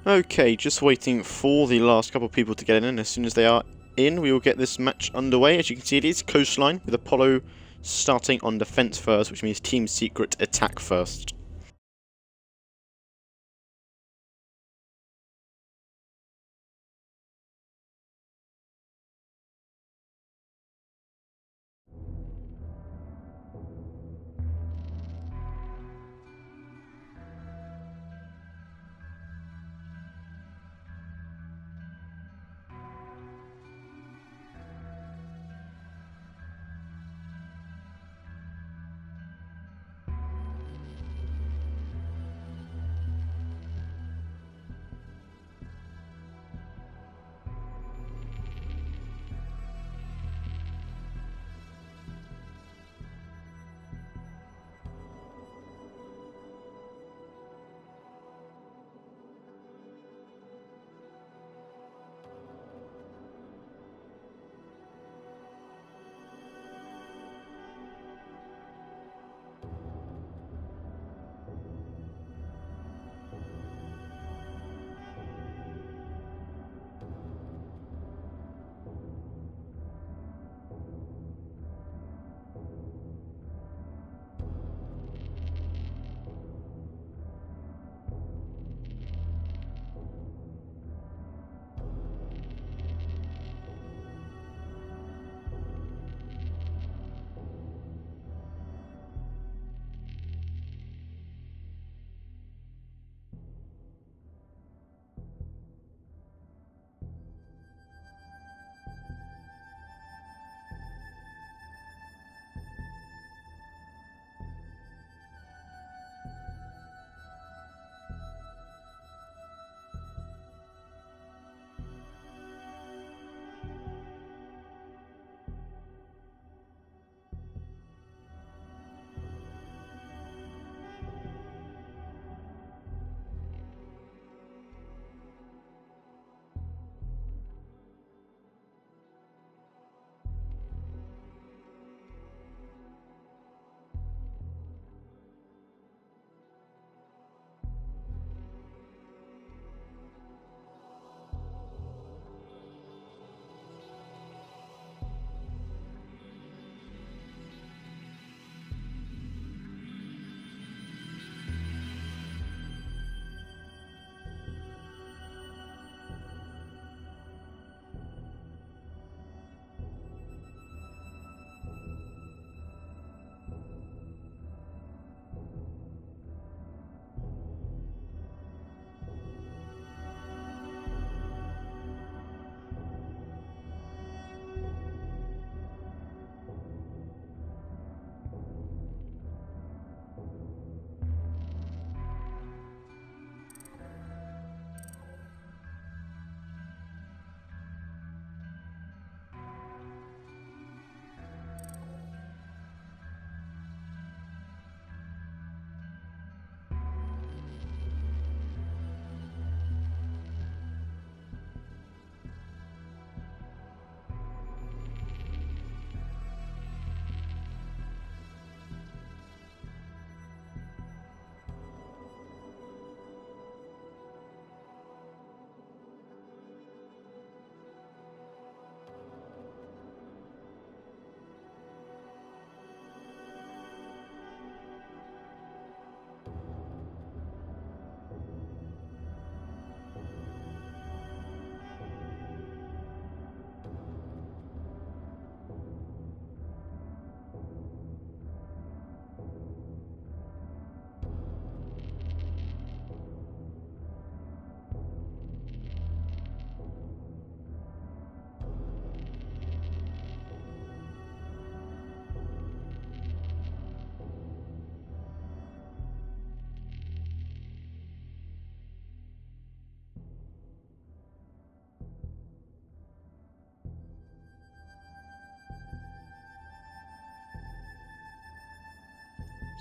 Okay, just waiting for the last couple of people to get in. As soon as they are in, we will get this match underway. As you can see, it is Coastline, with Apollo starting on defense first, which means Team Secret attack first.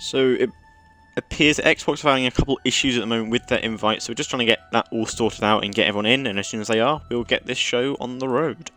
So it appears that Xbox are having a couple issues at the moment with their invite, so we're just trying to get that all sorted out and get everyone in, and as soon as they are, we'll get this show on the road.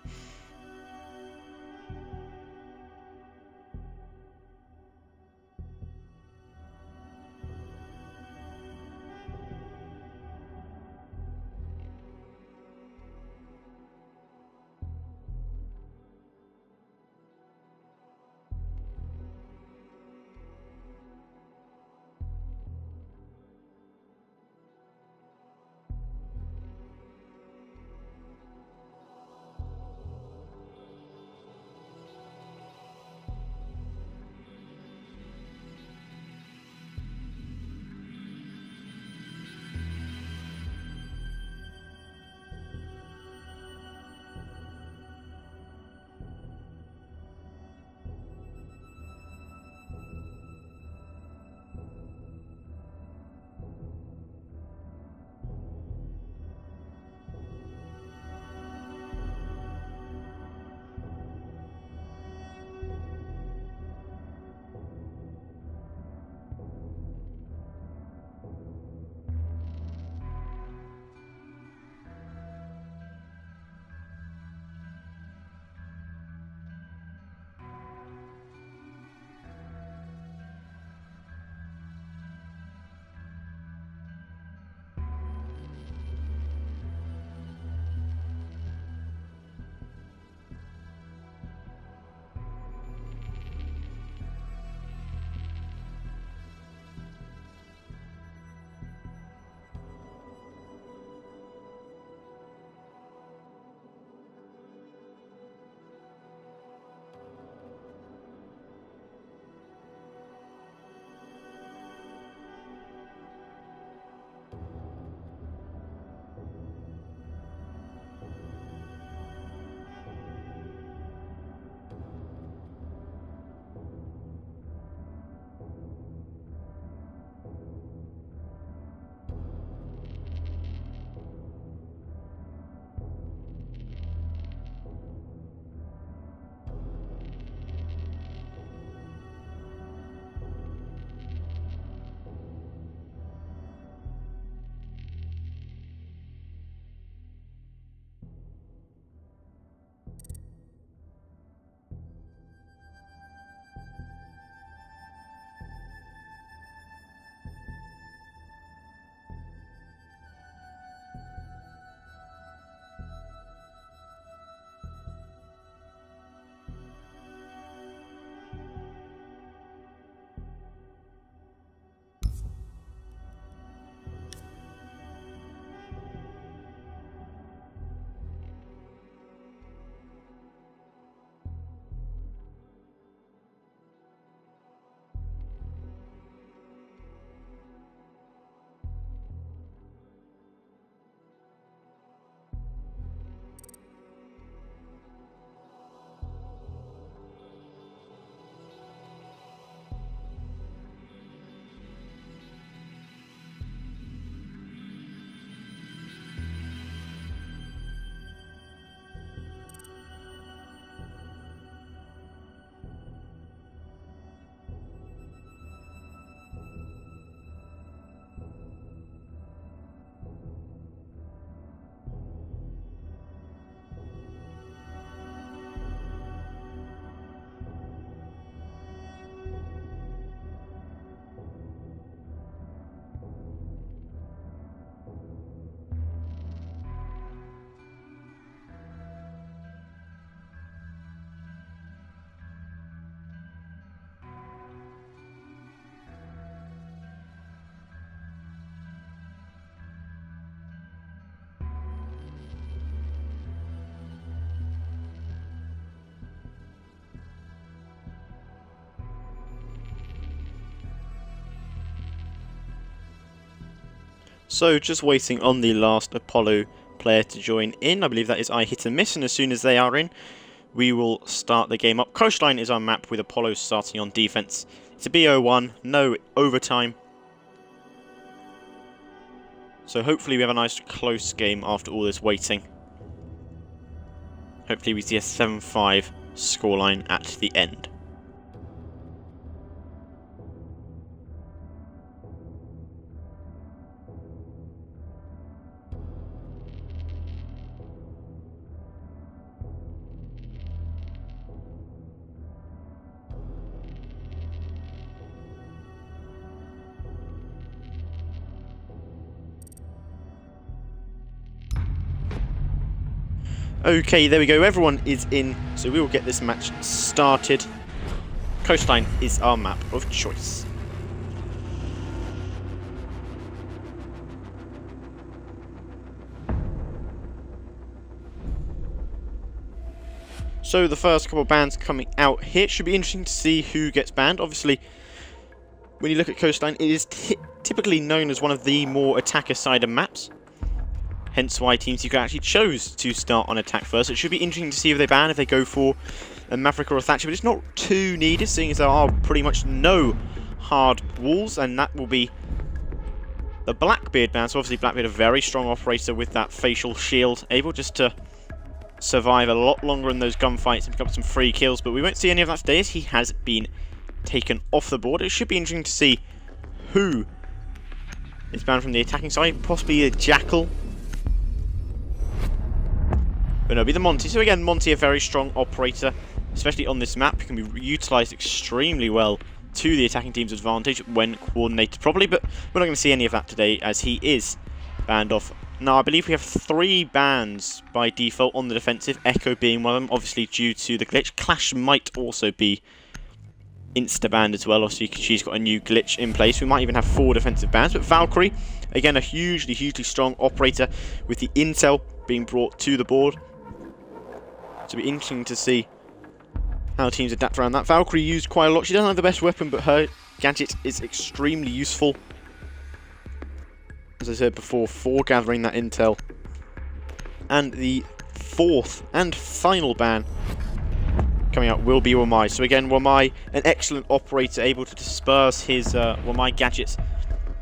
So just waiting on the last Apollo player to join in. I believe that is I Hit and Miss, and as soon as they are in, we will start the game up. Coastline is our map with Apollo starting on defense. It's a BO1, no overtime. So hopefully we have a nice close game after all this waiting. Hopefully we see a 7-5 scoreline at the end. Okay, there we go. Everyone is in, so we will get this match started. Coastline is our map of choice. So the first couple of bans coming out here. Should be interesting to see who gets banned. Obviously, when you look at Coastline, it is typically known as one of the more attacker-sided maps. Hence why Team Secret actually chose to start on attack first. It should be interesting to see if they ban, if they go for a Maverick or a Thatcher, but it's not too needed, seeing as there are pretty much no hard walls, and that will be the Blackbeard ban. So obviously Blackbeard, a very strong operator with that facial shield, able just to survive a lot longer in those gunfights and pick up some free kills, but we won't see any of that today as he has been taken off the board. It should be interesting to see who is banned from the attacking side, possibly a Jackal. But no, it'll be the Monty. So again, Monty, a very strong operator, especially on this map. He can be utilised extremely well to the attacking team's advantage when coordinated properly. But we're not going to see any of that today as he is banned off. Now, I believe we have 3 bans by default on the defensive, Echo being one of them, obviously due to the glitch. Clash might also be insta-banned as well, obviously because she's got a new glitch in place. We might even have 4 defensive bans. But Valkyrie, again, a hugely strong operator with the intel being brought to the board. So it'll be interesting to see how teams adapt around that. Valkyrie used quite a lot. She doesn't have the best weapon, but her gadget is extremely useful. As I said before, for gathering that intel. And the 4th and final ban coming out will be Wamai. So again, Wamai, an excellent operator, able to disperse his Wamai gadgets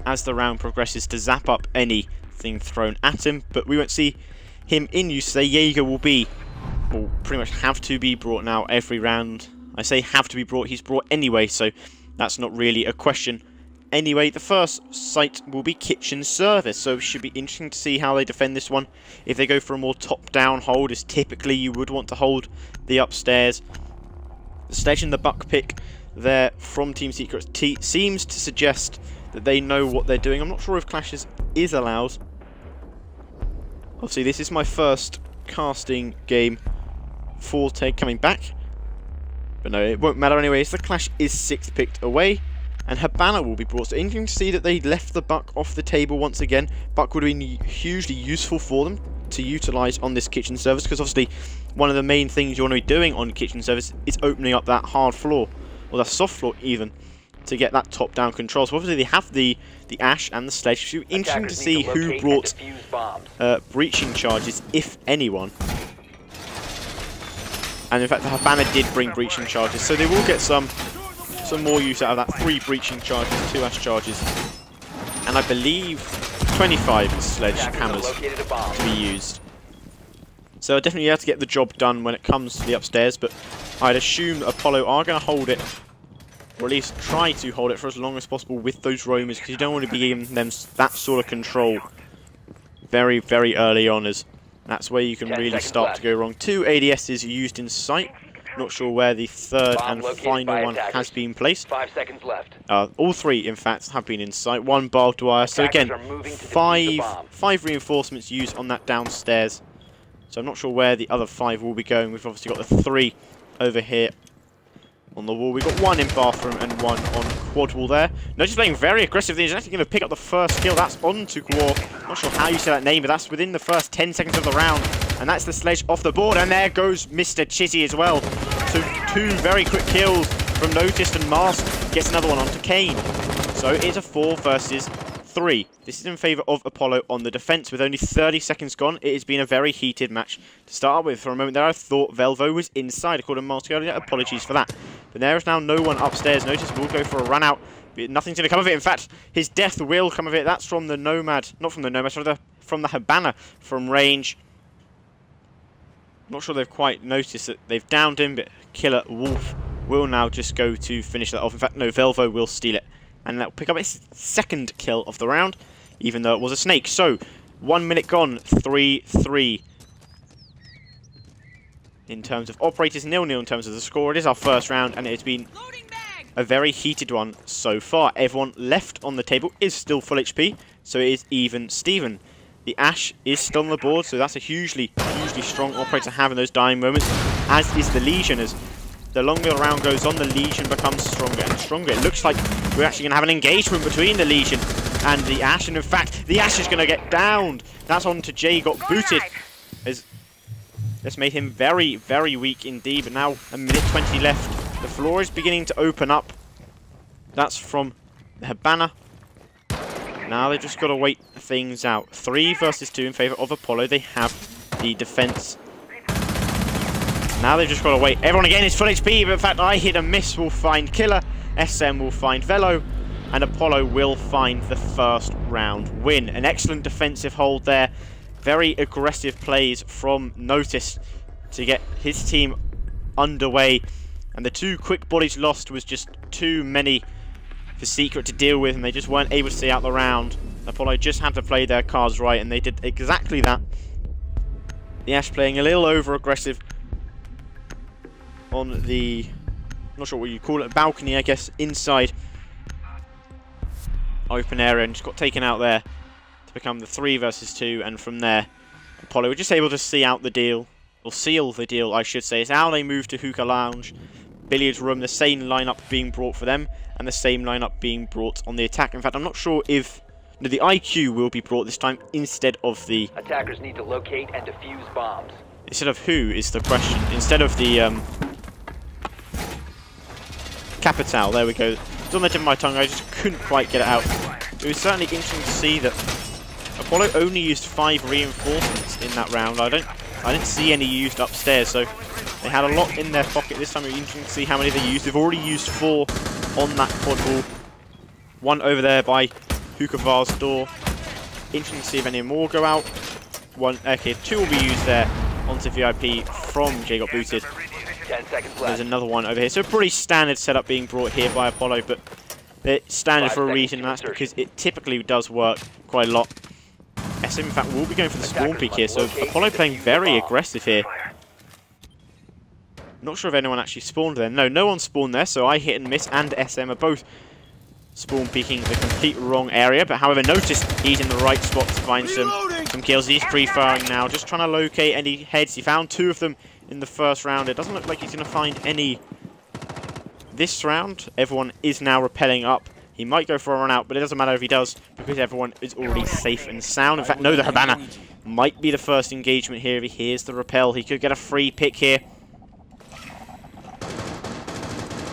as the round progresses to zap up anything thrown at him. But we won't see him in use today. Jaeger will pretty much have to be brought now every round. I say have to be brought, he's brought anyway, so that's not really a question. Anyway, the first site will be kitchen service, so it should be interesting to see how they defend this one. If they go for a more top-down hold, as typically you would want to hold the upstairs. The sledge and the buck pick there from Team Secret seems to suggest that they know what they're doing. I'm not sure if clashes is allowed. Obviously, this is my first casting game for TEG coming back, but no, it won't matter anyways. The clash is 6th picked away, and her banner will be brought. So interesting to see that they left the buck off the table once again. Buck would have been hugely useful for them to utilise on this kitchen service, because obviously one of the main things you want to be doing on kitchen service is opening up that hard floor, or that soft floor even, to get that top-down control. So obviously they have the Ash and the Sledge. So interesting to see who brought breaching charges, if anyone. And in fact, the Habana did bring breaching charges, so they will get some more use out of that. 3 breaching charges, 2 Ash charges, and I believe 25 sledge hammers to be used. So definitely have to get the job done when it comes to the upstairs, but I'd assume Apollo are going to hold it, or at least try to hold it for as long as possible with those roamers, because you don't want to be giving them that sort of control very early on, as that's where you can really start to go wrong. 2 ADSs used in sight. Not sure where the 3rd and final one has been placed. 5 seconds left. All 3, in fact, have been in sight. 1 barbed wire. So again, 5 reinforcements used on that downstairs. So I'm not sure where the other 5 will be going. We've obviously got the 3 over here on the wall. We've got 1 in bathroom and 1 on quad wall there. No, just playing very aggressively. He's actually going to pick up the first kill. That's on to Kwar. Not sure how you say that name, but that's within the first 10 seconds of the round. And that's the sledge off the board. And there goes Mr. Chitty as well. So 2 very quick kills from Noticed, and Mask gets another one onto Kane. So it's a 4 versus 3. This is in favour of Apollo on the defence. With only 30 seconds gone, it has been a very heated match to start with. For a moment there, I thought Velvo was inside, according to Master earlier. Apologies for that. But there is now no one upstairs. Notice we'll go for a run out. But nothing's going to come of it. In fact, his death will come of it. That's from the Nomad. Not from the Nomad, from the Habana from range. Not sure they've quite noticed that they've downed him, but Killer Wolf will now just go to finish that off. In fact, no, Velvo will steal it. And that'll pick up its second kill of the round, even though it was a snake. So, 1 minute gone, 3-3. In terms of operators, 0-0 in terms of the score. It is our first round, and it's been a very heated one so far. Everyone left on the table is still full HP, so it is even Steven. The Ash is still on the board, so that's a hugely strong operator to have in those dying moments, as is the Legion. As the longer the round goes on, the Legion becomes stronger and stronger. It looks like we're actually going to have an engagement between the Legion and the Ash, and in fact, the Ash is going to get downed. That's on to Jay, got booted. As this made him very, very weak indeed, but now a minute 20 left. The floor is beginning to open up. That's from the Habana. Now they've just got to wait things out. 3 versus 2 in favour of Apollo. They have the defence. Now they've just got to wait. Everyone again is full HP, but in fact, I hit and miss will find Killer. SM will find Velo. And Apollo will find the first round win. An excellent defensive hold there. Very aggressive plays from Notice to get his team underway. And the 2 quick bodies lost was just too many for Secret to deal with, and they just weren't able to see out the round. Apollo just had to play their cards right, and they did exactly that. The Ash playing a little over-aggressive on the, I'm not sure what you call it, balcony, I guess, inside open area, and just got taken out there to become the 3 versus 2, and from there, Apollo were just able to see out the deal, or seal the deal, I should say. It's how they move to Hookah Lounge, Billiards Room, the same lineup being brought for them, and the same lineup being brought on the attack. In fact, I'm not sure if the IQ will be brought this time instead of the... Attackers need to locate and defuse bombs. Instead of who is the question. Instead of the Capital, there we go. It's on the tip of my tongue, I just couldn't quite get it out. It was certainly interesting to see that Apollo only used 5 reinforcements in that round. I didn't see any used upstairs, so they had a lot in their pocket this time. It was interesting to see how many they used. They've already used 4 on that quad wall. 1 over there by Hookah Vase door. Interesting to see if any more go out. 1, okay, 2 will be used there onto VIP from Jay got booted. 10 seconds left. There's another one over here. So a pretty standard setup being brought here by Apollo, but it's standard for a reason, and that's because it typically does work quite a lot. SM, in fact, will be going for the spawn peek here, so Apollo playing very aggressive here. Not sure if anyone actually spawned there. No one spawned there, so I hit and miss, and SM are both spawn peeking the complete wrong area. But however, Notice he's in the right spot to find some kills. He's pre-firing now, just trying to locate any heads. He found 2 of them in the first round. It doesn't look like he's going to find any this round. Everyone is now rappelling up. He might go for a run out, but it doesn't matter if he does, because everyone is already safe and sound. In fact, no, the Habana might be the first engagement here if he hears the rappel. He could get a free pick here.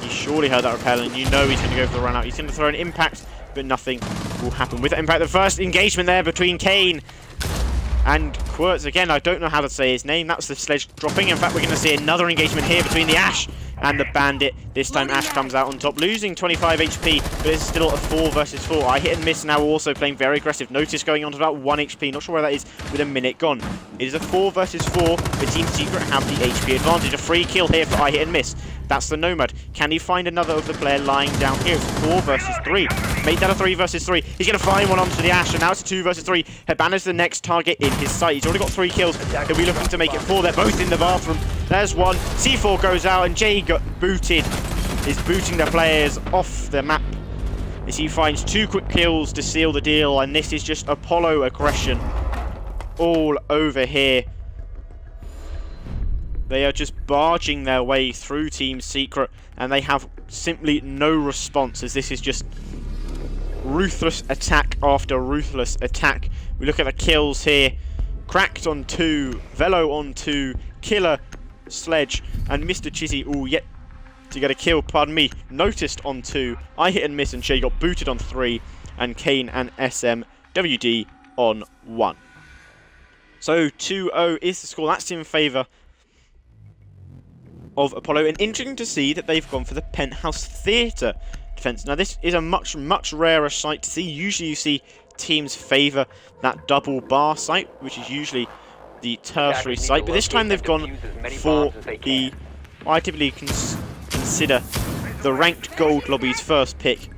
He surely heard that rappel, and you know he's going to go for the run out. He's going to throw an impact, but nothing will happen with that impact. The first engagement there between Kane and Quirtz. Again, I don't know how to say his name. That's the sledge dropping. In fact, we're going to see another engagement here between the Ash and the Bandit. This time Ash comes out on top, losing 25 HP, but it's still a 4 versus 4. I hit and miss now, also playing very aggressive. Notice going on to about 1 HP. Not sure where that is with a minute gone. It is a 4 versus 4, but Team Secret have the HP advantage. A free kill here for I hit and miss. That's the Nomad. Can he find another of the player lying down here? It's 4 versus 3. Made that a 3 versus 3. He's going to find one onto the Ash, and now it's a 2 versus 3. Habana's the next target in his sight. He's already got 3 kills. He'll be looking to make it 4. They're both in the bathroom. There's one. C4 goes out, and Jay got booted. Is booting the players off the map as he finds 2 quick kills to seal the deal, and this is just Apollo aggression all over here. They are just barging their way through Team Secret, and they have simply no response, as this is just ruthless attack after ruthless attack. We look at the kills here. Cracked on 2, Velo on 2, Killer, Sledge, and Mr. Chizzy all yet to get a kill, pardon me, Noticed on 2. I hit and miss, and Shay got booted on 3. and Kane and SMWD on 1. So 2-0 is the score. That's in favour of Apollo. And interesting to see that they've gone for the Penthouse Theatre defence. Now this is a much rarer sight to see. Usually you see teams favour that double bar site, which is usually the tertiary site. But this time they've gone for the, I typically consider the ranked gold lobby's first pick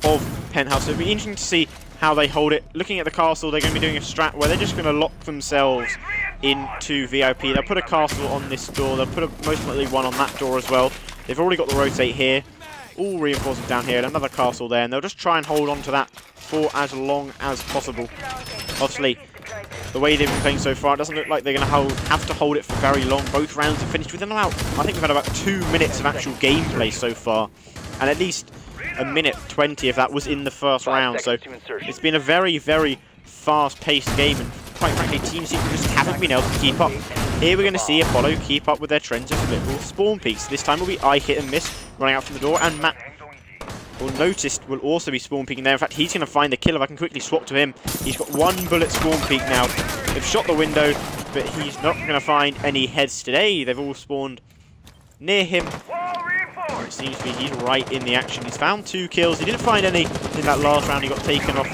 of Penthouse. So it'll be interesting to see how they hold it. Looking at the castle, they're going to be doing a strat where they're just going to lock themselves into VIP. They'll put a castle on this door. They'll put most likely one on that door as well. They've already got the rotate here. All reinforcements down here and another castle there. And they'll just try and hold on to that for as long as possible. Obviously, the way they've been playing so far, it doesn't look like they're going to have to hold it for very long. Both rounds have finished within about, I think we've had about 2 minutes of actual gameplay so far. And at least a minute 20 of that was in the first round. So it's been a very fast-paced game. And quite frankly, Team Secret just haven't been able to keep up. Here we're going to see Apollo keep up with their trends of little spawn peaks. This time will be I hit and miss running out from the door. And Matt will noticed will also be spawn peeking there. In fact, he's going to find the kill. If I can quickly swap to him. He's got 1 bullet spawn peek now. They've shot the window, but he's not going to find any heads today. They've all spawned near him. It seems to be he's right in the action. He's found 2 kills. He didn't find any in that last round. He got taken off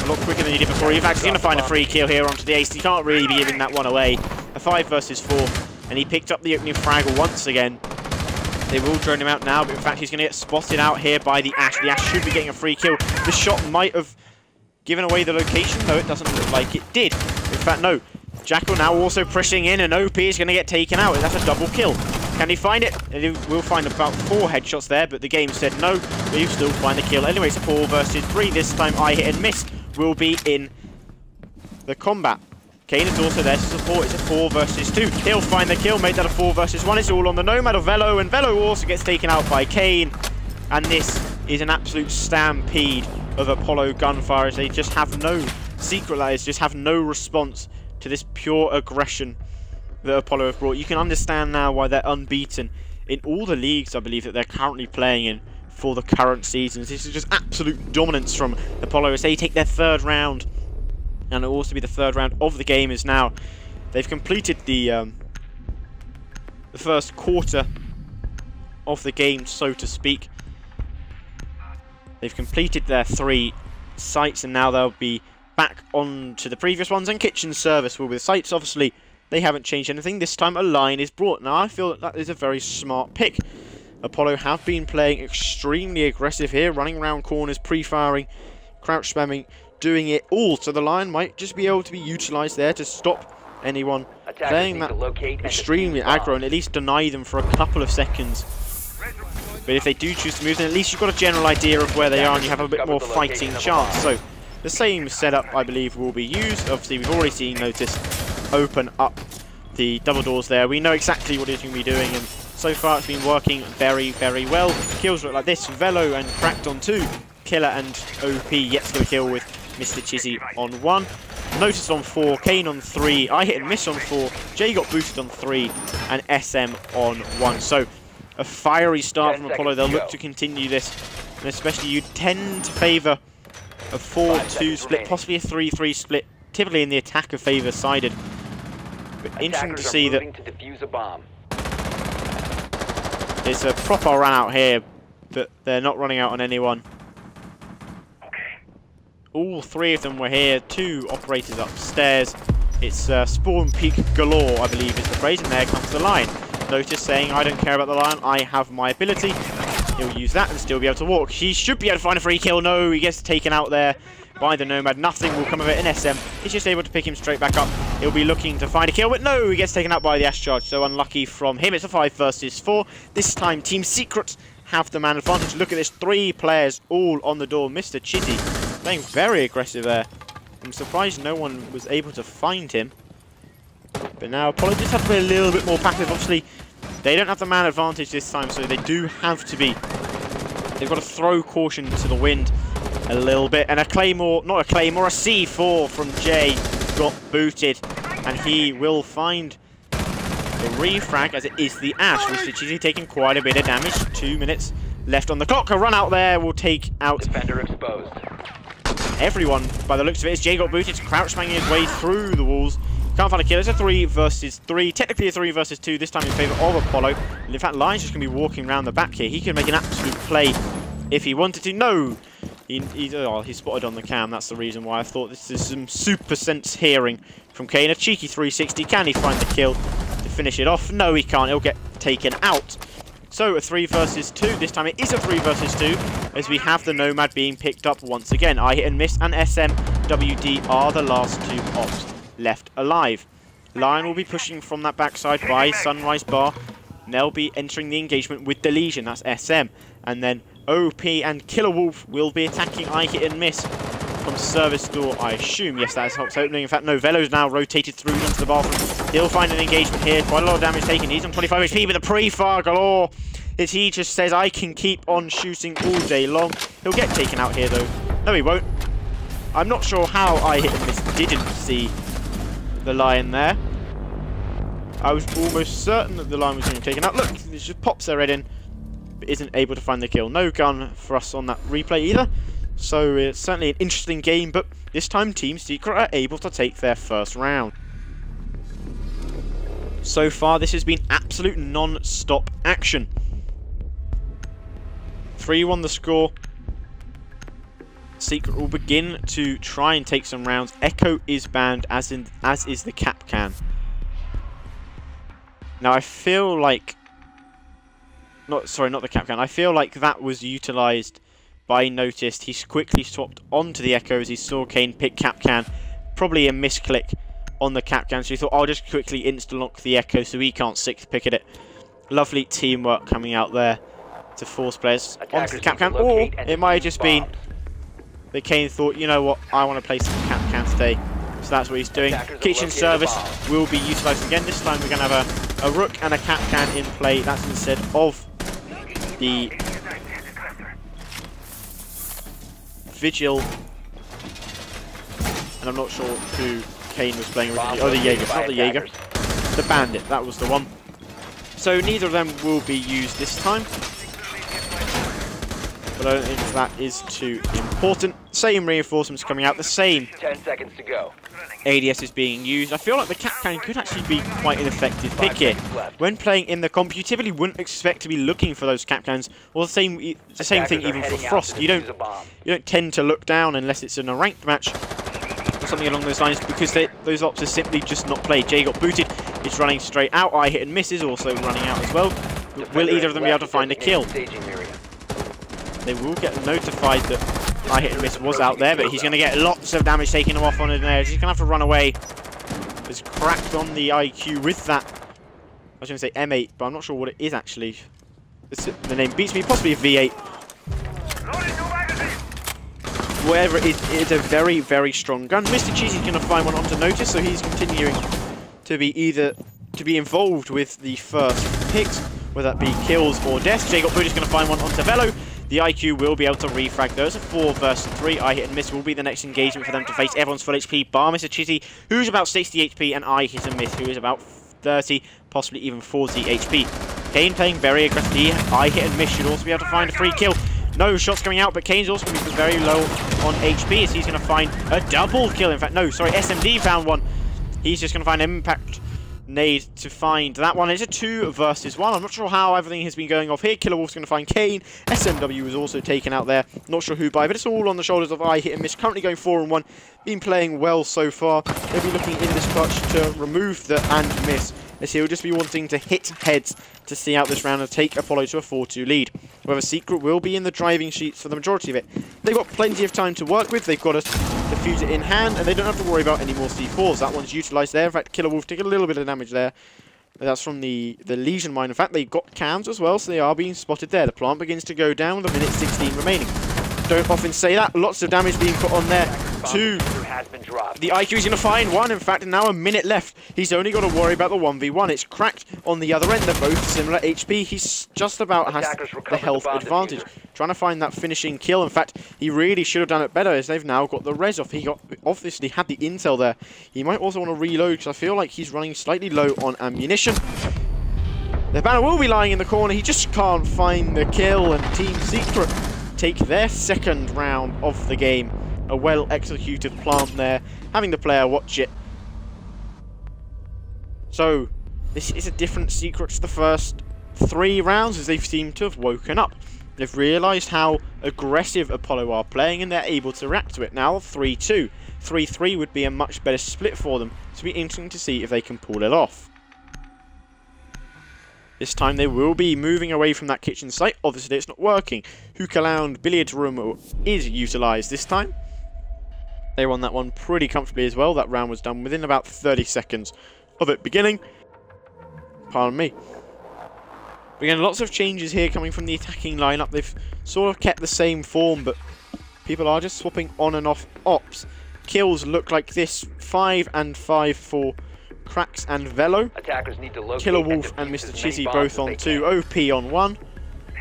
a lot quicker than he did before. In fact, he's going to find a free kill here onto the ace. He can't really be giving that one away. A 5 versus 4. And he picked up the opening frag once again. They will drone him out now, but in fact he's going to get spotted out here by the Ash. The Ash should be getting a free kill. The shot might have given away the location, though it doesn't look like it did. In fact, no. Jackal now also pushing in, and OP is going to get taken out. That's a double kill. Can he find it? He will find about 4 headshots there, but the game said no. But he'll still find the kill. Anyway, it's a 4 versus 3. This time I hit and miss will be in the combat. Kane is also there to support. It's a 4 versus 2. He'll find the kill, made that a 4 versus 1. It's all on the Nomad of Velo, and Velo also gets taken out by Kane. And this is an absolute stampede of Apollo gunfire, as they just have no secret, that is, just have no response to this pure aggression that Apollo have brought. You can understand now why they're unbeaten in all the leagues, I believe, that they're currently playing in for the current seasons. This is just absolute dominance from Apollo as they take their 3rd round. And it'll also be the 3rd round of the game as now they've completed the first quarter of the game, so to speak. They've completed their 3 sites, and now they'll be back on to the previous ones, and kitchen service will be the sites. Obviously, they haven't changed anything. This time a line is brought. Now, I feel that is a very smart pick. Apollo have been playing extremely aggressive here, running around corners, pre-firing, crouch spamming, doing it all, so the line might just be able to be utilised there to stop anyone playing that extremely aggro and at least deny them for a couple of seconds. But if they do choose to move, then at least you've got a general idea of where they are and you have a bit more fighting chance. So the same setup, I believe, will be used. Obviously, we've already seen Notice open up the double doors there. We know exactly what he's going to be doing, and so far it's been working very well. Kills look like this. Velo and Cracked on 2. Killer and OP yet to get a kill with Mr. Chizzy on 1. Notice on 4, Kane on 3, I hit and miss on 4, Jay got boosted on 3, and SM on 1. So, a fiery start from Apollo. They'll look to continue this, and especially you tend to favour a 4-2 split, possibly a 3-3 split, typically in the attacker favour sided. But interesting to see that it's a proper run out here, but they're not running out on anyone. All 3 of them were here, 2 operators upstairs. It's spawn peak galore, I believe is the phrase, and there comes the line. Notice saying, I don't care about the line, I have my ability. He'll use that and still be able to walk. He should be able to find a free kill. No, he gets taken out there by the Nomad. Nothing will come of it in SM. He's just able to pick him straight back up. He'll be looking to find a kill, but no, he gets taken out by the Ash Charge. So unlucky from him. It's a 5 versus 4. This time, Team Secret have the man advantage. Look at this, 3 players all on the door. Mr. Chizzy playing very aggressive there. I'm surprised no one was able to find him. But now Apollo just have to be a little bit more passive. Obviously, they don't have the man advantage this time, so they do have to be. They've got to throw caution to the wind a little bit. And a Claymore, not a Claymore, a C4 from Jay got booted. And he will find the refrag as it is the Ash. Mr. Chizzy taking quite a bit of damage. 2 minutes left on the clock. A run out there will take out Defender exposed. everyone, by the looks of it, as Jay got booted, crouch banging his way through the walls. Can't find a kill. It's a 3 versus 3. Technically a 3 versus 2, this time in favour of Apollo. And in fact, Lion's just going to be walking around the back here. He can make an absolute play if he wanted to. No! He's spotted on the cam. That's the reason why I thought this is some super sense hearing from Kane. A cheeky 360. Can he find the kill to finish it off? No, he can't. He'll get taken out. So a 3 versus 2. This time it is a 3 versus 2, as we have the Nomad being picked up once again. I hit and miss, and SMWD are the last 2 ops left alive. Lion will be pushing from that backside by Sunrise Bar. They'll be entering the engagement with the Legion. That's SM. And then OP and Killer Wolf will be attacking I hit and miss from service door, I assume. Yes, that is Hop's opening. In fact, no, Velo's now rotated through into the bathroom. He'll find an engagement here. Quite a lot of damage taken. He's on 25 HP with a pre-fire galore. As he just says, I can keep on shooting all day long. He'll get taken out here, though. No, he won't. I'm not sure how I hit and miss didn't see the Lion there. I was almost certain that the Lion was being taken out. Look, he just pops their head in, but isn't able to find the kill. No gun for us on that replay either. So it's certainly an interesting game, but this time Team Secret are able to take their first round. So far, this has been absolute non-stop action. 3-1 the score. Secret will begin to try and take some rounds. Echo is banned, as is the cap can. Now I feel like, not the cap can. I feel like that was utilised by Noticed. He's quickly swapped onto the Echo as he saw Kane pick cap can. Probably a misclick on the cap can, so he thought, I'll just quickly insta-lock the Echo so he can't 6th pick at it. Lovely teamwork coming out there to force players onto the cap can. Or it might have just been that Kane thought, you know what, I want to play some cap can today. So that's what he's doing. Kitchen service will be utilised again. This time we're going to have a Rook and a cap can in play. That's instead of the Vigil. And I'm not sure who Kane was playing originally. Oh, the Jaeger. Not the Jaeger. The Bandit. That was the one. So neither of them will be used this time. But I don't think that is too important. Same reinforcements coming out. The same 10 seconds to go. ADS is being used. I feel like the cap can could actually be quite an effective pick here. When playing in the comp, you typically wouldn't expect to be looking for those cap cans, or the same thing even for Frost. You don't tend to look down unless it's in a ranked match or something along those lines, because those ops are simply just not played. Jay got booted. He's running straight out. I hit and miss is also running out as well. Will either of them be able to find a kill? They will get notified that I hit and miss was out there, but he's going to get lots of damage taking him off on an edge. He's going to have to run away. He's cracked on the IQ with that. I was going to say M8, but I'm not sure what it is actually. The name beats me, possibly a V8. Whatever it is, it's a very, very strong gun. Mr. Cheesy's going to find one onto Notice, so he's continuing to be involved with the first picks, whether that be kills or deaths. Jay got booted, is going to find one onto Velo. The IQ will be able to refrag those. A 4 versus 3. I hit and miss will be the next engagement for them to face. Everyone's full HP, bar Mr. Chizzy, who's about 60 HP, and I hit and miss, who is about 30, possibly even 40 HP. Kane playing very aggressively. I hit and miss should also be able to find a free kill. No shots coming out, but Kane's also going to be very low on HP, as he's going to find a double kill. In fact, no, sorry, SMD found one. He's just going to find an impact nade to find that one. It's a 2 versus 1. I'm not sure how everything has been going off here. Killer Wolf's going to find Kane. SMW was also taken out there. Not sure who by, but it's all on the shoulders of I hit and miss. Currently going 4-1. Been playing well so far. They'll be looking in this clutch to remove the and miss, as he'll just be wanting to hit heads to see out this round and take Apollo to a 4-2 lead. However, Secret will be in the driving sheets for the majority of it. They've got plenty of time to work with. They've got a diffuser in hand, and they don't have to worry about any more C4s. That one's utilised there. In fact, Killer Wolf took a little bit of damage there. That's from the Legion mine. In fact, they've got cams as well, so they are being spotted there. The plant begins to go down with a minute 16 remaining. Don't often say that. Lots of damage being put on there. 2. The IQ is going to find 1. In fact, now a minute left. He's only got to worry about the 1v1. It's cracked on the other end. They're both similar HP. He's just about has the health advantage. Trying to find that finishing kill. In fact, he really should have done it better, as they've now got the res off. He obviously had the intel there. He might also want to reload, because I feel like he's running slightly low on ammunition. The banner will be lying in the corner. He just can't find the kill, and Team Secret take their second round of the game A well-executed plant there, having the player watch it. So, this is a different secret to the first 3 rounds, as they've seemed to have woken up. They've realised how aggressive Apollo are playing, and they're able to react to it. Now 3-2. 3-3 would be a much better split for them, so it'll be interesting to see if they can pull it off. This time they will be moving away from that kitchen site. Obviously it's not working. Hookah Lounge billiard room is utilised this time. They won that one pretty comfortably as well. That round was done within about 30 seconds of it beginning. Pardon me. Again, lots of changes here coming from the attacking lineup. They've sort of kept the same form, but people are just swapping on and off ops. Kills look like this. 5 and 5 for Cracks and Velo. Attackers need to locate Killer Wolf and Mr. Chizzy both on 2. OP on 1.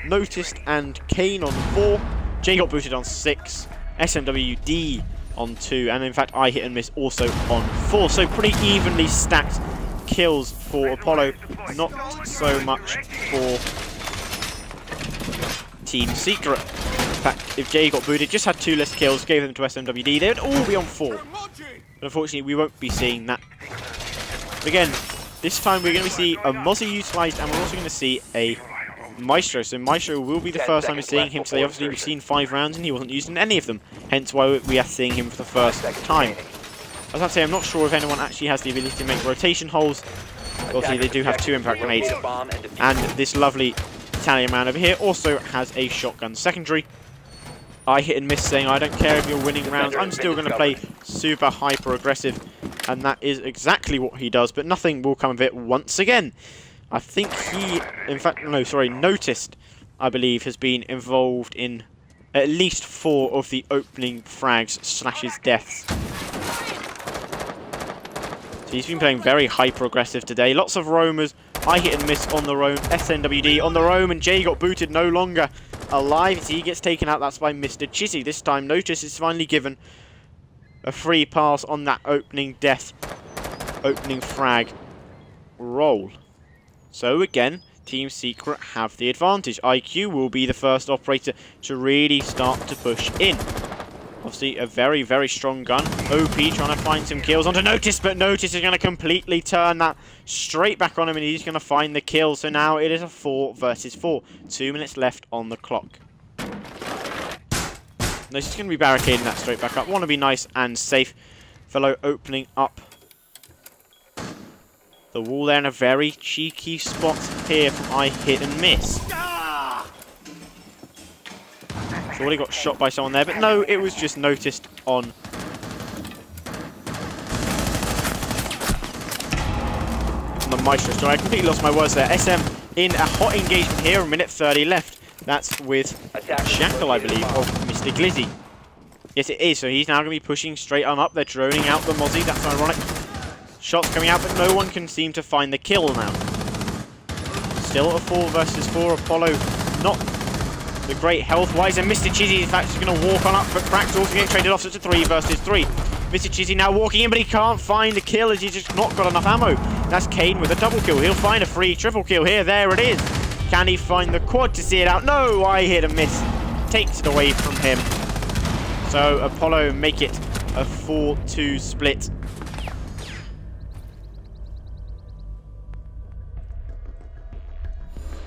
Noticed and Kane on 4. J got booted on 6. SMWD on 2. And in fact, I hit and miss also on 4. So pretty evenly stacked kills for Apollo. Not so much for Team Secret. In fact, if Jay got booted, just had 2 less kills, gave them to SMWD, they would all be on 4. But unfortunately, we won't be seeing that. But again, this time we're going to see a Mozzie utilised, and we're also going to see a Maestro. So Maestro will be the first time we're seeing him today. Obviously, we've seen 5 rounds, and he wasn't used in any of them. Hence why we are seeing him for the first time. I was about to say, I'm not sure if anyone actually has the ability to make rotation holes. Obviously, they do have 2 impact grenades. And this lovely Italian man over here also has a shotgun secondary. I hit and miss, saying I don't care if you're winning rounds, I'm still going to play super hyper aggressive. And that is exactly what he does, but nothing will come of it once again. I think he, in fact, no, sorry, Noticed, I believe, has been involved in at least 4 of the opening frags / deaths. So he's been playing very hyper-aggressive today. Lots of roamers. I hit and miss on the roam. SNWD on the roam. And Jay got booted, no longer alive. As he gets taken out, that's by Mr. Chizzy. This time, Notice is finally given a free pass on that opening death, opening frag roll. So again, Team Secret have the advantage. IQ will be the first operator to really start to push in. Obviously, a very, very strong gun. OP trying to find some kills onto Notice, but Notice is going to completely turn that straight back on him, and he's going to find the kill. So now it is a 4 versus 4. 2 minutes left on the clock. Notice is going to be barricading that straight back up. Want to be nice and safe. Fellow opening up the wall there in a very cheeky spot here from I hit and miss. Surely got shot by someone there, but no, it was just Noticed on the Maestro. So I completely lost my words there. SM in a hot engagement here, 1:30 left. That's with Shackle, I believe, of Mr. Glizzy. Yes, it is. So he's now going to be pushing straight on up. They're droning out the Mozzie. That's ironic. Shots coming out, but no one can seem to find the kill now. Still a 4 versus 4. Apollo not the great health-wise, and Mr. Chizzy, in fact, is going to walk on up, but Crack's also getting traded off, so it's a 3 versus 3. Mr. Chizzy now walking in, but he can't find the kill as he's just not got enough ammo. That's Kane with a double kill. He'll find a free triple kill here. There it is. Can he find the quad to see it out? No, I hit and miss. Takes it away from him. So Apollo make it a 4-2 split.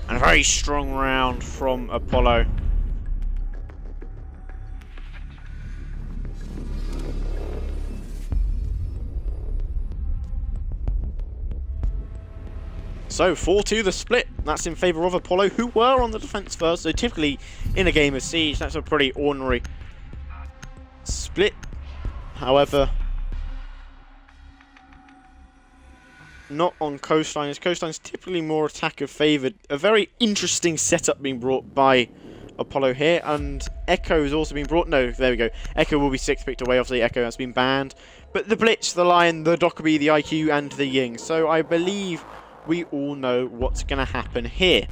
And a very strong round from Apollo. So 4-2 the split. That's in favour of Apollo, who were on the defence first. So typically in a game of Siege, that's a pretty ordinary split. However, not on Coastline, as Coastline's typically more attacker favoured. A very interesting setup being brought by Apollo here, and Echo has also been brought. No, there we go. Echo will be 6 picked away. Obviously, Echo has been banned. But the Blitz, the Lion, the Dockerby, the IQ, and the Ying. So I believe we all know what's going to happen here.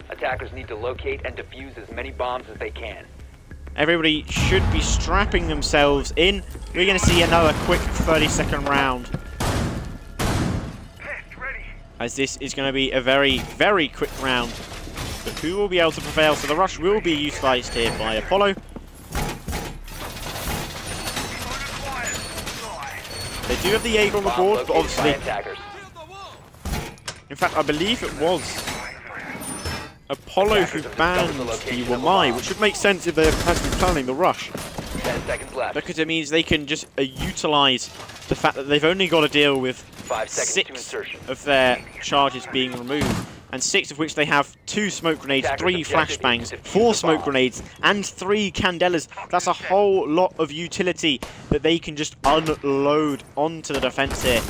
Attackers need to locate and defuse as many bombs as they can. Everybody should be strapping themselves in. We're going to see another quick 30-second round. As this is going to be a very, very quick round. But who will be able to prevail. So the rush will be utilised here by Apollo. They do have the Jaeger on the board, but obviously... In fact, I believe it was Apollo who banned the Wamai, which would make sense if they're actually planning the rush. 10 seconds left. Because it means they can just utilise the fact that they've only got to deal with 5 seconds 6 to insertion. of their charges being removed, and 6 of which they have 2 smoke grenades, 3 flashbangs, 4 smoke grenades, and 3 candelas. That's a whole lot of utility that they can just unload onto the defence here.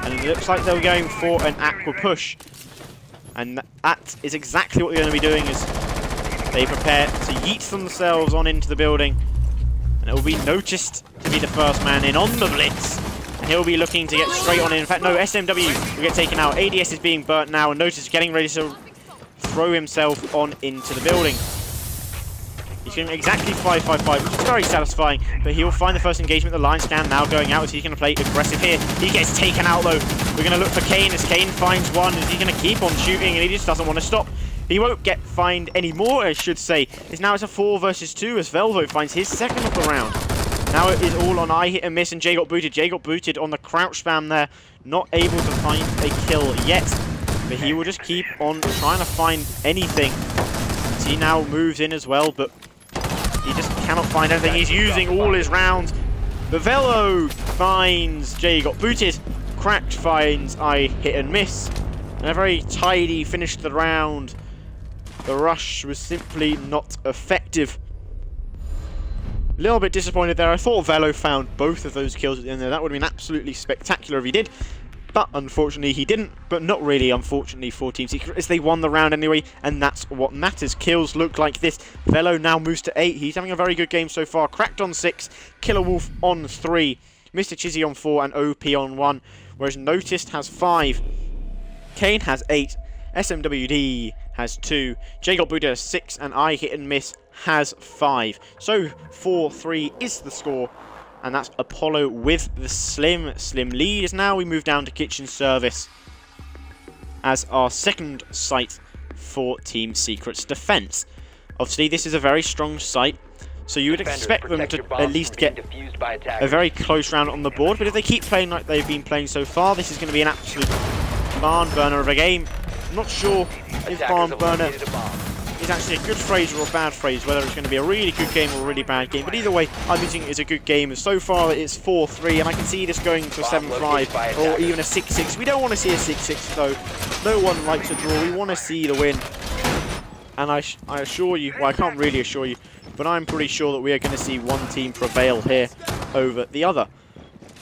And it looks like they're going for an aqua push. And that is exactly what they're going to be doing as they prepare to yeet themselves on into the building. And it will be noticed to be the first man in on the blitz. And he'll be looking to get straight on in. In fact, no, SMW will get taken out. ADS is being burnt now, and Notice getting ready to throw himself on into the building. He's going exactly 5-5-5, which is very satisfying, but he'll find the first engagement. The line scan now going out, as he's going to play aggressive here. He gets taken out, though. We're going to look for Kane, as Kane finds one. Is he going to keep on shooting, and he just doesn't want to stop. He won't get fined anymore, I should say. Now it's a 4 versus 2, as Velvo finds his second of the round. Now it is all on I hit and miss, and Jay got booted. Jay got booted on the crouch spam there. Not able to find a kill yet, but he will just keep on trying to find anything. So he now moves in as well, but he just cannot find anything. He's using all his rounds. But Velo finds Jay got booted. Cracked finds I hit and miss. And a very tidy finish to the round. The rush was simply not effective. A little bit disappointed there. I thought Velo found both of those kills at the end there. That would have been absolutely spectacular if he did. But unfortunately he didn't. But not really unfortunately for Team Secret, as they won the round anyway. And that's what matters. Kills look like this. Velo now moves to 8. He's having a very good game so far. Cracked on 6. Killer Wolf on 3. Mr. Chizzy on 4 and OP on 1. Whereas Noticed has 5. Kane has 8. SMWD has 2. Jay got booted has 6. And I hit and miss has 5. So 4-3 is the score. And that's Apollo with the slim lead. As now we move down to Kitchen Service as our second site for Team Secret's defense. Obviously, this is a very strong site, so you would expect them to at least get a very close round on the board. But if they keep playing like they've been playing so far, this is going to be an absolute barn burner of a game. I'm not sure if barn burner is actually a good phrase or a bad phrase, whether it's going to be a really good game or a really bad game. But either way, I'm using it as a good game. So far, it's 4-3, and I can see this going to a 7-5 or even a 6-6. We don't want to see a 6-6, though. No one likes a draw. We want to see the win. And I assure you, well, I can't really assure you, but I'm pretty sure that we are going to see one team prevail here over the other.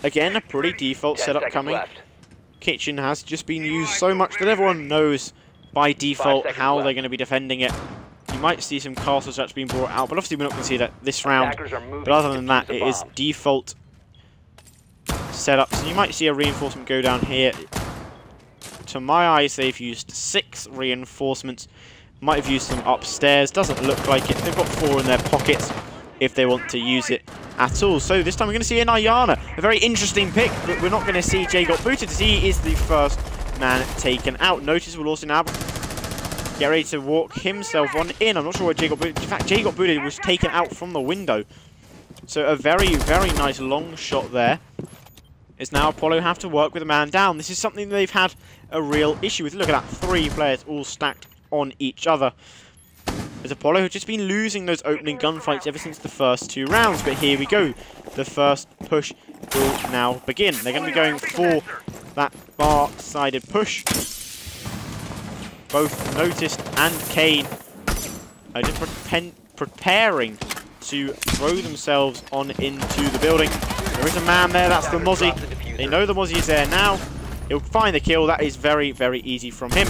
Again, a pretty default setup coming. Kitchen has just been used so much that everyone knows by default how they're going to be defending it. You might see some castles that's been brought out, but obviously we're not going to see that this round. But other than that, it is default setups. And you might see a reinforcement go down here. To my eyes, they've used 6 reinforcements. Might have used some upstairs. Doesn't look like it. They've got 4 in their pockets if they want to use it at all. So this time we're going to see an Ayana. A very interesting pick, but we're not going to see Jay got booted, as he is the first man taken out. Notice will also now get ready to walk himself on in. I'm not sure where Jay got booted. In fact, Jay got booted, was taken out from the window. So a very, very nice long shot there. As now Apollo have to work with a man down. This is something they've had a real issue with. Look at that, 3 players all stacked on each other. As Apollo have just been losing those opening gunfights ever since the first 2 rounds. But here we go. The first push will now begin. They're going to be going for that bar-sided push. Both Noticed and Kane are just preparing to throw themselves on into the building. There is a man there, that's the Mozzie. They know the Mozzie is there now. He'll find the kill. That is very, very easy from him.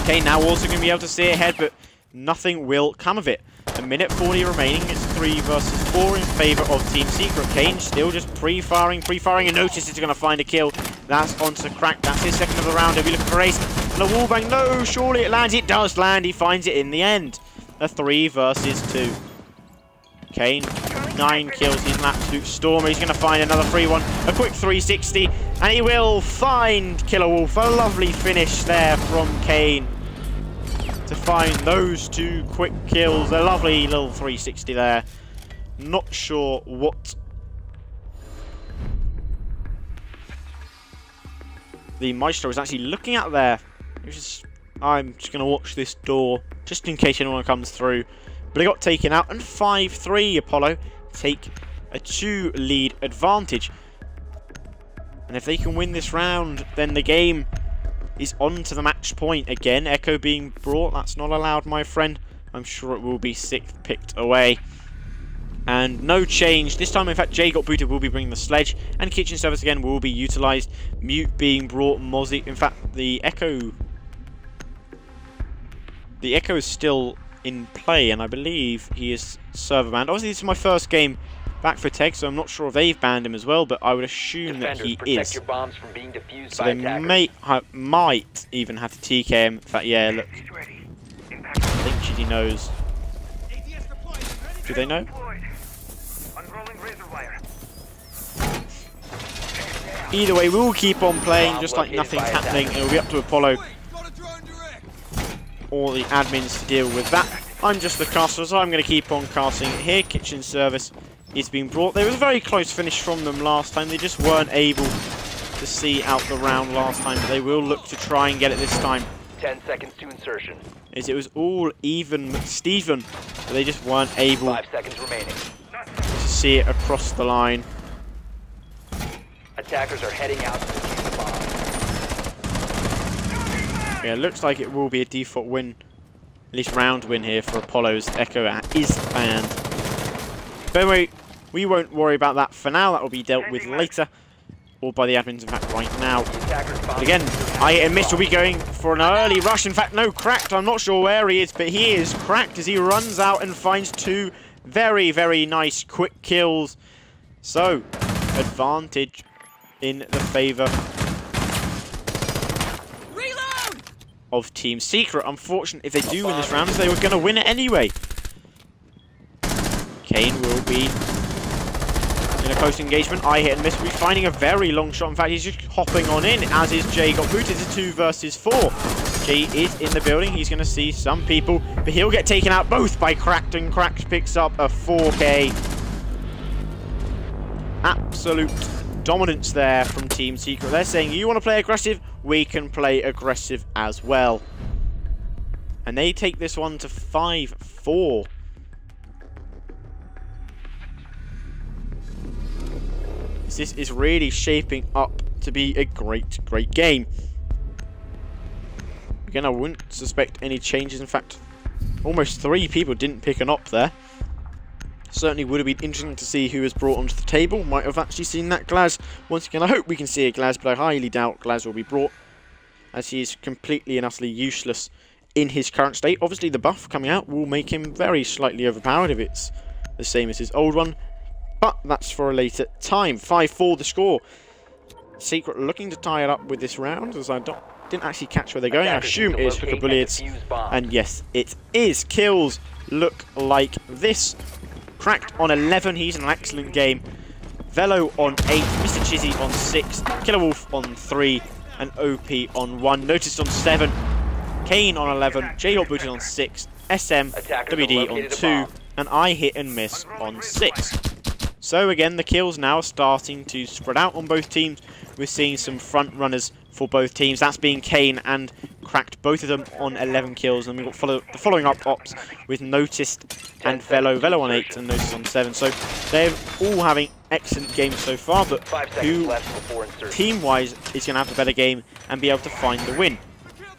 Kane now also going to be able to see ahead, but nothing will come of it. A minute 40 remaining. It's 3 versus 4 in favour of Team Secret. Kane still just pre-firing, and Notice is going to find a kill. That's onto Crack. That's his second of the round. He'll be looking for ace. And a wallbang. No, surely it lands. It does land. He finds it in the end. A 3 versus 2. Kane, 9 kills. He's an absolute stormer. He's going to find another free one. A quick 360. And he will find Killer Wolf. A lovely finish there from Kane to find those 2 quick kills. A lovely little 360 there. Not sure what the Maestro is actually looking at there. I'm just going to watch this door just in case anyone comes through. But they got taken out, and 5-3 Apollo take a 2 lead advantage. And if they can win this round, then the game is on to the match point again. Echo being brought, that's not allowed, my friend. I'm sure it will be 6th picked away. And no change. This time, in fact, Jay got booted, will be bringing the sledge. And kitchen service again will be utilised. Mute being brought, Mozzie. In fact, the Echo is still in play, and I believe he is server banned. Obviously, this is my first game back for TEG, so I'm not sure if they've banned him as well, but I would assume that he is. Your bombs from being defused So by they might even have to TK him. In fact, yeah, look. I think GD knows. Do they know? Either way, we'll keep on playing just like nothing's happening. It'll be up to Apollo or the admins to deal with that. I'm just the caster, so I'm going to keep on casting it here. Kitchen service is being brought. There was a very close finish from them last time. They just weren't able to see out the round last time, but they will look to try and get it this time. 10 seconds to insertion. As it was all even Steven, but they just weren't able 5 seconds remaining. to see it across the line. Attackers are heading out to defuse the bomb. Yeah, looks like it will be a default win, at least round win here for Apollo's. Echo is banned. But anyway, we won't worry about that for now. That will be dealt with later, or by the admins, in fact, right now. But again, I hit and miss will be going for an early rush. In fact, no, cracked. I'm not sure where he is, but he is cracked as he runs out and finds 2 very, very nice quick kills. So, advantage in the favour of Team Secret. Unfortunate, if they do win this round, they were going to win it anyway. Kane will be in a close engagement. I hit and miss. We're finding a very long shot. In fact, he's just hopping on in, as is Jay. Got booted to 2 versus 4. Jay is in the building. He's going to see some people, but he'll get taken out both by Cracked, and Cracked picks up a 4K. Absolute dominance there from Team Secret. They're saying, you want to play aggressive? We can play aggressive as well. And they take this one to 5-4. This is really shaping up to be a great, great game. Again, I wouldn't suspect any changes. In fact, almost 3 people didn't pick an op there. Certainly would have been interesting to see who was brought onto the table. Might have actually seen that Glaz. Once again, I hope we can see a Glaz, but I highly doubt Glaz will be brought, as he is completely and utterly useless in his current state. Obviously, the buff coming out will make him very slightly overpowered if it's the same as his old one, but that's for a later time. 5-4 the score. Secret looking to tie it up with this round, as I didn't actually catch where they're going. I assume it is for Kabuliads, and yes, it is. Kills look like this. Cracked on 11, he's in an excellent game. Velo on 8, Mr. Chizzy on 6, Killer Wolf on 3, and OP on 1. Noticed on 7, Kane on 11, J got booted on 6, SM, WD on 2, and I hit and miss on 6. So again, the kills now are starting to spread out on both teams. We're seeing some front runners for both teams. That's being Kane and Cracked, both of them on 11 kills. And we've got the following up ops with Noticed and Velo. Velo on 8 and Noticed on 7. So they're all having excellent games so far, but who team-wise is going to have the better game and be able to find the win?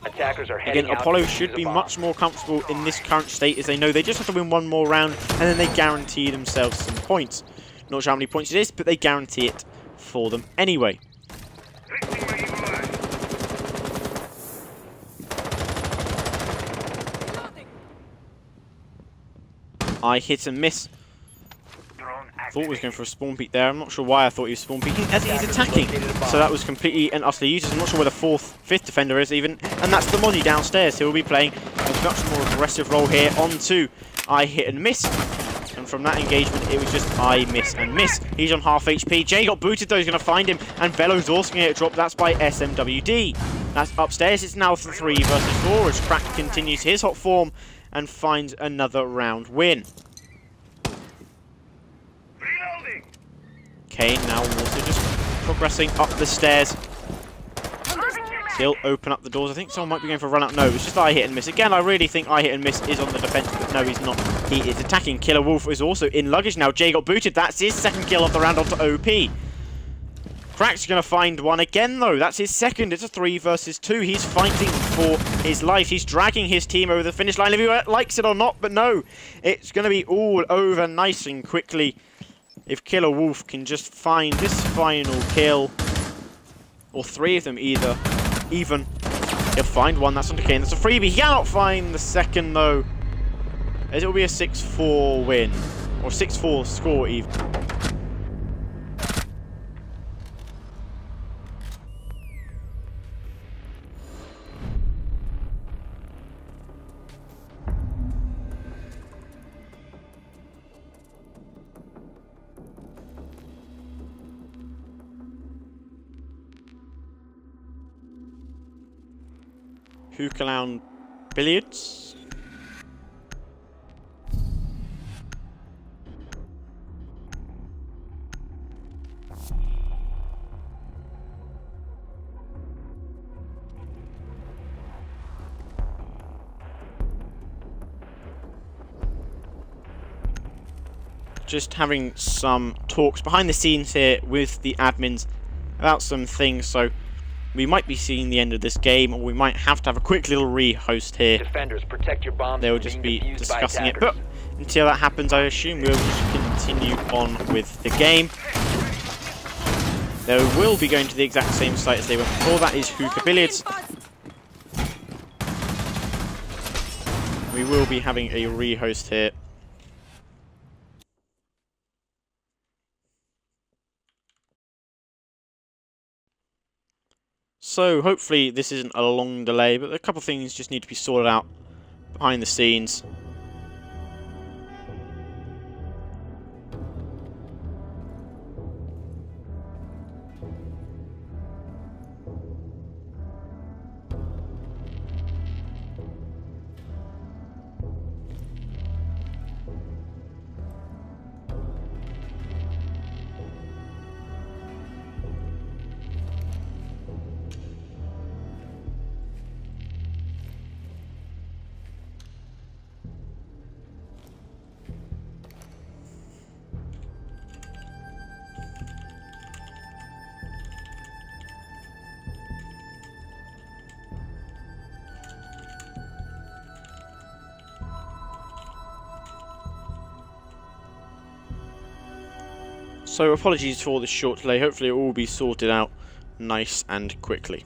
Again, Apollo should be much more comfortable in this current state, as they know they just have to win one more round and then they guarantee themselves some points. Not sure how many points it is, but they guarantee it for them anyway. I hit and miss. Thought he was going for a spawn peek there. I'm not sure why I thought he was spawn peeking, as he's attacking. So that was completely and utterly useless. I'm not sure where the 5th defender is even. And that's the Mozzie downstairs. He'll be playing a much more aggressive role here on 2. I hit and miss. And from that engagement, it was just I miss and miss. He's on half HP. Jay got booted though. He's going to find him. And Velo's also going to get dropped. That's by SMWD. That's upstairs. It's now 3 versus 4 as Crack continues his hot form and finds another round win. Kane now also just progressing up the stairs. Still open up the doors. I think someone might be going for a run out. No, it's just I hit and miss. Again, I really think I hit and miss is on the defense, but no, he's not. He is attacking. Killer Wolf is also in luggage now. Jay got booted. That's his second kill of the round onto OP. Crack's going to find one again, though. That's his second. It's a 3 versus 2. He's fighting for his life. He's dragging his team over the finish line, if he likes it or not. But no, it's going to be all over nice and quickly if Killer Wolf can just find this final kill. Or 3 of them either. Even. He'll find one. That's onto Kane. That's a freebie. He cannot find the second, though. As it will be a 6-4 win. Or 6-4 score, even. Hookalound Billiards. Just having some talks behind the scenes here with the admins about some things, so we might be seeing the end of this game, or we might have to have a quick little re-host here. Defenders, protect your bombs. They will just be discussing it, but until that happens, I assume we'll just continue on with the game. They will be going to the exact same site as they went before. That is Hookah Billiards. We will be having a re-host here. So, hopefully this isn't a long delay, but a couple of things just need to be sorted out behind the scenes. So apologies for this short delay, hopefully it will all be sorted out nice and quickly.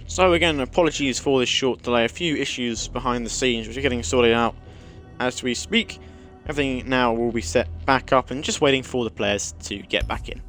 So again, apologies for this short delay. A few issues behind the scenes which are getting sorted out as we speak. Everything now will be set back up and just waiting for the players to get back in.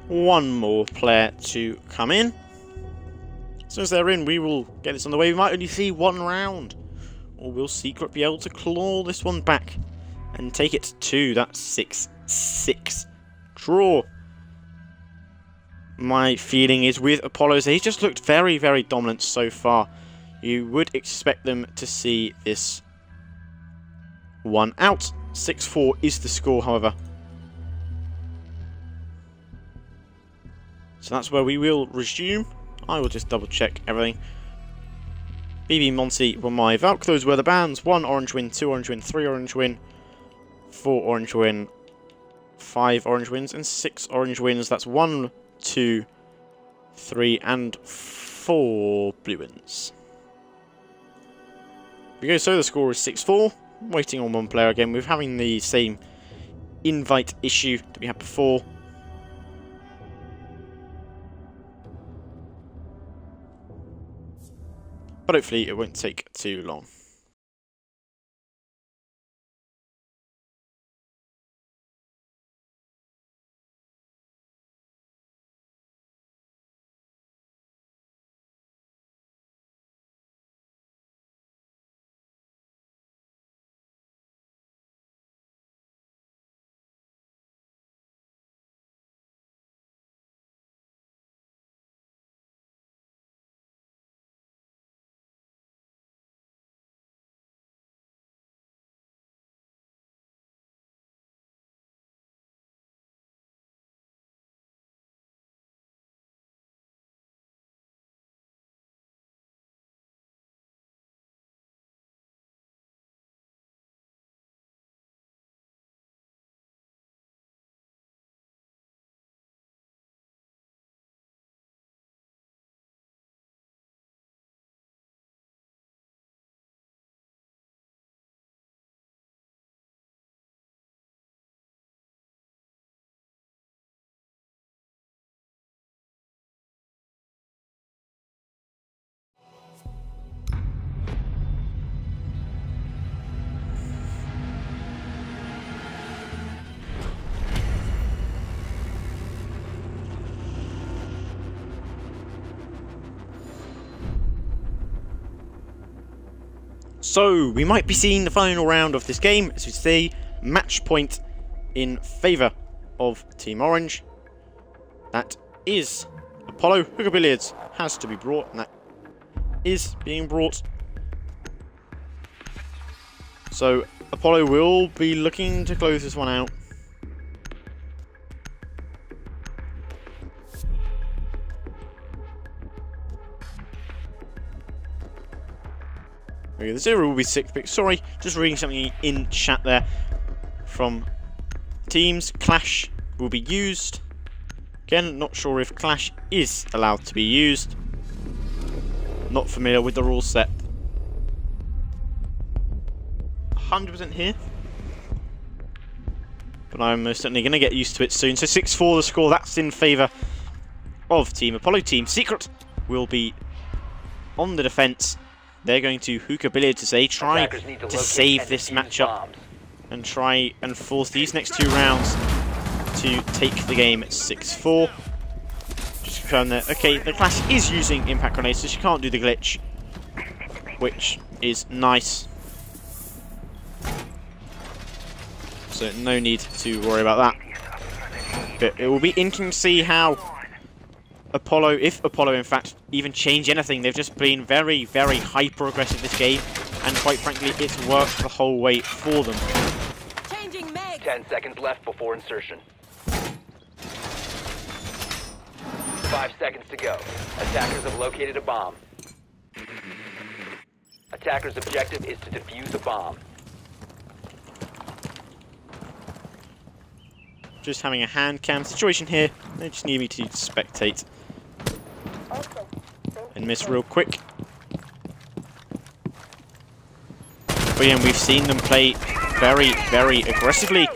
One more player to come in. As soon as they're in, we will get this on the way. We might only see one round. Or will Secret be able to claw this one back and take it to that 6-6 draw? My feeling is with Apollos, he's just looked very, very dominant so far. You would expect them to see this one out. 6-4 is the score, however. So that's where we will resume. I will just double check everything. BB, Monty, Ramai, Valk, those were the bans. 1 orange win, 2 orange win, 3 orange win, 4 orange win, 5 orange wins, and 6 orange wins. That's 1, 2, 3, and 4 blue wins. There we go, so the score is 6-4. Waiting on one player again. We're having the same invite issue that we had before. But hopefully it won't take too long. So, we might be seeing the final round of this game. As we see, match point in favour of Team Orange. That is Apollo. Hooker Billiards has to be brought, and that is being brought. So, Apollo will be looking to close this one out. The 0 will be 6 picks. Sorry, just reading something in chat there from teams. Clash will be used. Again, not sure if Clash is allowed to be used. Not familiar with the rule set. 100% here. But I'm most certainly going to get used to it soon. So 6-4 the score. That's in favour of Team Apollo. Team Secret will be on the defence. They're going to Hookah Billiard to say, try to save this matchup and try and force these next 2 rounds to take the game at 6-4. Just confirm that, okay, the class is using impact grenades, so she can't do the glitch, which is nice. So no need to worry about that. But it will be interesting to see how Apollo, if Apollo in fact even change anything. They've just been very, very hyper-aggressive this game, and quite frankly, it's worked the whole way for them. Changing mag. 10 seconds left before insertion. 5 seconds to go. Attackers have located a bomb. Attackers' objective is to defuse a bomb. Just having a hand cam situation here. They just need me to spectate and miss real quick. But yeah, we've seen them play very, very aggressively.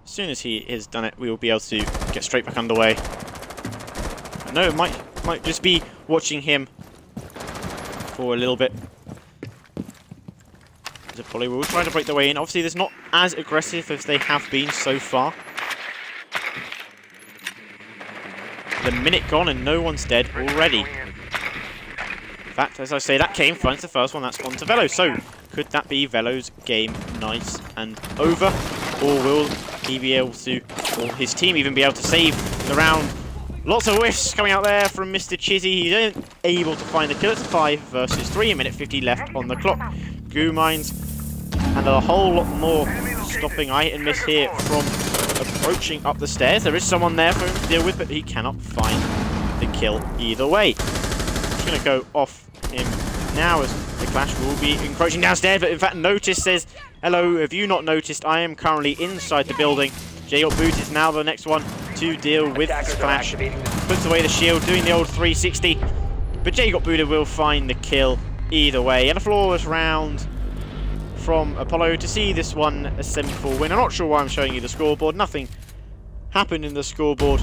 As soon as he has done it, we will be able to get straight back underway. But no, it might just be watching him for a little bit. Apollo will try to break their way in. Obviously, they're not as aggressive as they have been so far. The minute gone and no one's dead already. In fact, as I say, that came front the first one. That's on to Velo. So, could that be Velo's game nice and over? Or will he be able to, or his team even be able to save the round? Lots of whiffs coming out there from Mr. Chizzy. He's able to find the kill. It's 5 versus 3. A minute 50 left on the clock. Goo mines and a whole lot more stopping I and miss here from approaching up the stairs. There is someone there for him to deal with, but he cannot find the kill either way. Just going to go off him now as the clash will be encroaching downstairs, but in fact Notice says, hello, have you not noticed? I am currently inside the building. J.Boot is now the next one to deal with this clash. Puts away the shield, doing the old 360, but J.Boot will find the kill either way. And a flawless round from Apollo to see this one a 7-4 win. I'm not sure why I'm showing you the scoreboard. Nothing happened in the scoreboard.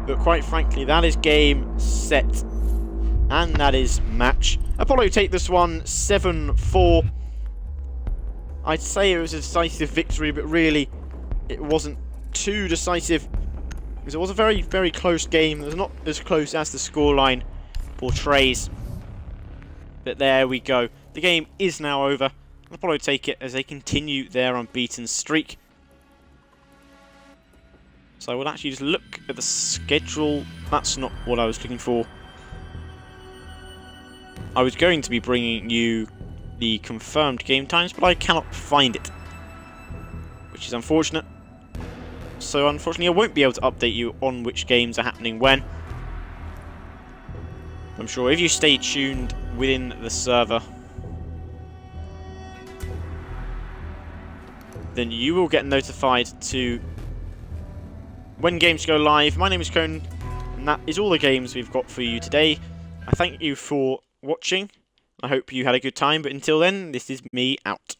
But quite frankly, that is game, set, and that is match. Apollo take this one 7-4. I'd say it was a decisive victory, but really it wasn't too decisive, because it was a very, very close game. It was not as close as the scoreline portrays. But there we go. The game is now over. Apollo take it as they continue their unbeaten streak. So I will actually just look at the schedule. That's not what I was looking for. I was going to be bringing you the confirmed game times, but I cannot find it, which is unfortunate. So unfortunately I won't be able to update you on which games are happening when. I'm sure if you stay tuned within the server, then you will get notified to when games go live. My name is Conan, and that is all the games we've got for you today. I thank you for watching. I hope you had a good time, but until then, this is me out.